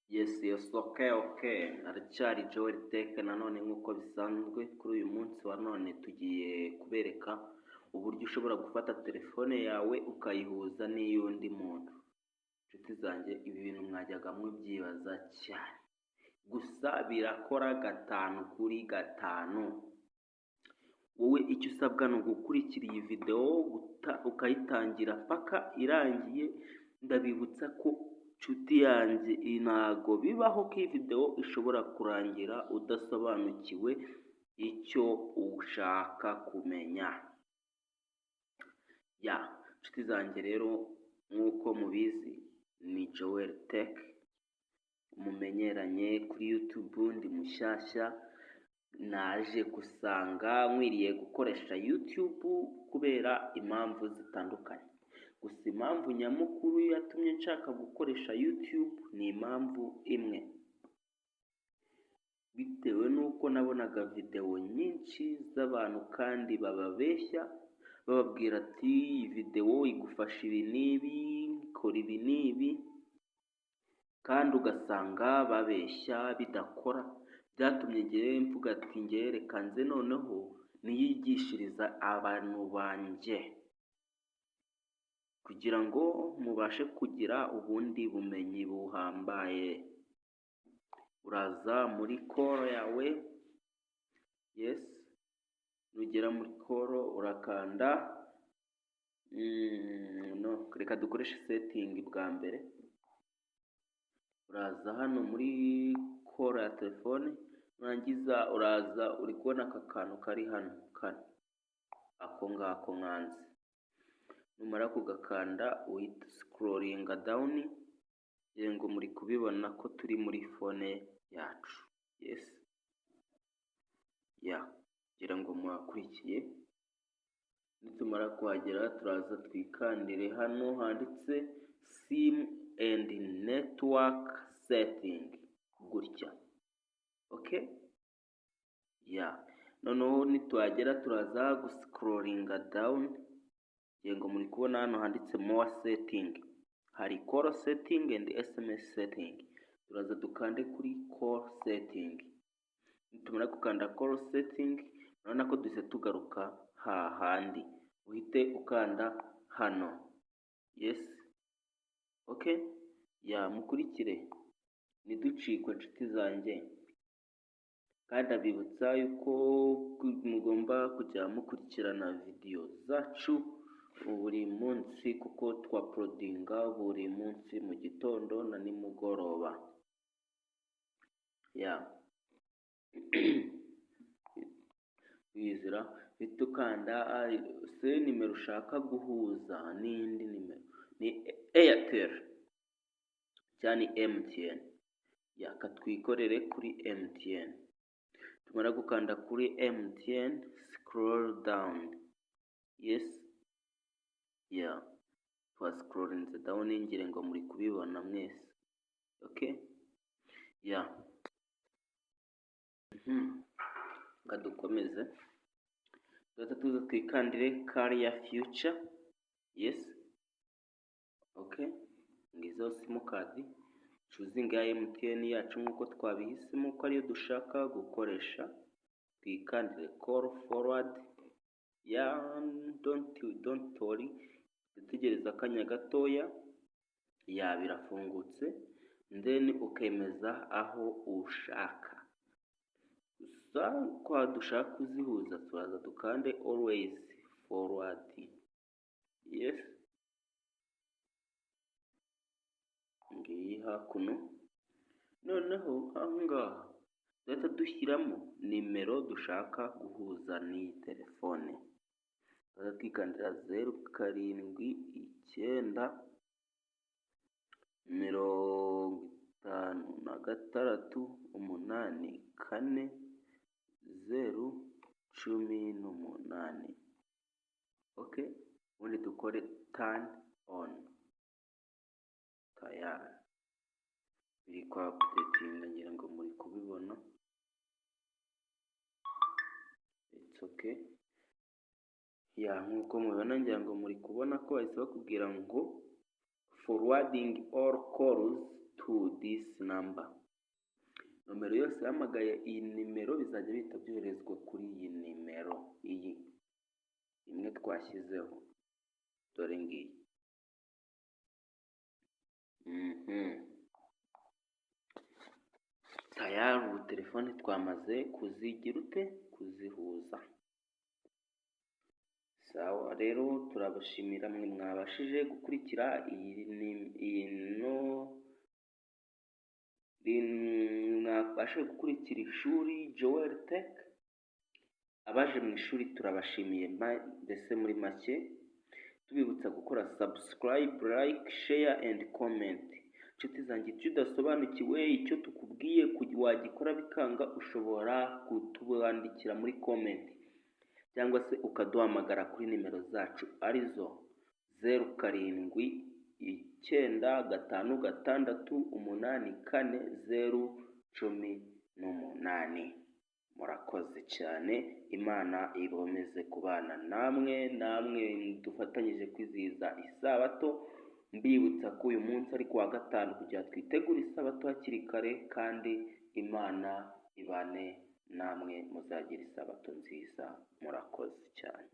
Yes, okay. Aracyari Joel Tech nanone nk'uko bisanzwe kuri uyu munsi wa none tugiye kubereka uburyo ushobora gufata telefone yawe ukayihuza n'iy'undi muntu. Inshuti zanjye, ibi bintu mwajyaga mubyibaza cyane, gusa birakora 5/5. Wowe icyo usabwa ni ugukurikira iyi video ukayitangira paka irangiye. Ndabibutsa ko nshuti yanjye ntago bibaho ko iyi video ishobora kurangira udasobanukiwe icyo ushaka kumenya. Nshuti zanjye rero, nk'uko mubizi ni Joel Tech, mumenyeranye kuri YouTube. Ndi mushyashya, naje gusanga nkwiriye gukoresha YouTube kubera impamvu zitandukanye. Gusa impamvu nyamukuru yatumye nshaka gukoresha YouTube ni impamvu imwe, bitewe n'uko nabonaga video nyinshi z'abantu kandi bababeshya, bababwira ati iyi video igufasha ibi n'ibi, ikora ibi n'ibi, kandi ugasanga babeshya bidakora. Byatumye ngewe mvuga ati ngewe reka nze noneho niyigishiriza abantu banjye, kugira ngo mubashe kugira ubundi bumenyi buhambaye. Uraza muri call yawe, nugera muri call urakanda reka dukoreshe setting bwa mbere. Uraza hano muri call ya telefone, nurangiza uraza uri kubona aka kantu kari hano kane, ako ngako nkanze. Numara kugakanda uhita scrollinga down, ngo muri kubibona ko turi muri phone yacu. Ngira ngo mwakurikiye. Nitumara kuhagera turaza twikandire hano handitse sim and network setting gutya. Noneho nituhagera turaza guscrollinga down, ngo muri kubona hano handitse more setting. Hari call setting and SMS setting. Turaza dukande kuri call setting. Nitumara gukanda call setting, urabona ko duhise tugaruka hahandi. Uhite ukanda hano. Mukurikire niducikwe nshuti zanjye. Kandi abibutsa yuko mugomba kujya mukurikirana video zacu buri munsi, kuko twaplodinga buri munsi mu gitondo na nimugoroba. Wizira bitukanda se nimero ushaka guhuza n'indi nimero, ni Airtel cyane MTN. Katwikorere kuri MTN. Tumara gukanda kuri MTN, scroll down. Scrollinze down, ngire ngo muri kubibona mwese. Dukomeze. Tuza twikandire Career Future. Ngizo simukadi choosing ya MTN yacu nk'uko twabihisemo ko ariyo dushaka gukoresha. Twikandire call forward. Don't worry, dutegereza akanya gatoya. Birafungutse, then ukemeza aho ushaka. Gusa kwa dushaka kuzihuza turaza dukande always forward. Ngiyi hakuno. Noneho ahangaha data dushyiramo nimero dushaka guhuza n'iyi telefone. Turaza twikandira 0756844018. Ubundi dukore turn on. Tayari biri kwa updating, ngira ngo muri kubibona. Nk'uko mubibona, ngira ngo muri kubona ko bahise bakubwira ngo forwarding all calls to this number. Nomero yose yahamagaye iyi nimero bizajya bihita byoherezwa kuri iyi nimero, iyi imwe twashyizeho, dore ngiyi. Tayari ubu telefone twamaze kuzigira kuzihuza. Sawa rero turabashimira mwe mwabashije gukurikira mwabashije gukurikira ishuri Joel Tech. Abaje mu ishuri turabashimiye mbese muri make, tubibutsa gukora subscribe, like, share and comment. Inshuti zanjye tudasobanukiwe icyo tukubwiye wagikora bikanga, ushobora kutubandikira muri comment cyangwa se ukaduhamagara kuri nimero zacu arizo 0795868018. Murakoze cyane, Imana ibomeze kubana namwe dufatanyije kwizihiza isabato. Mbibutsa ko uyu munsi ari kuwa gatanu kugira twitegure isabato hakiri kare, kandi Imana ibane namwe muzagira isabato nziza. Murakoze cyane.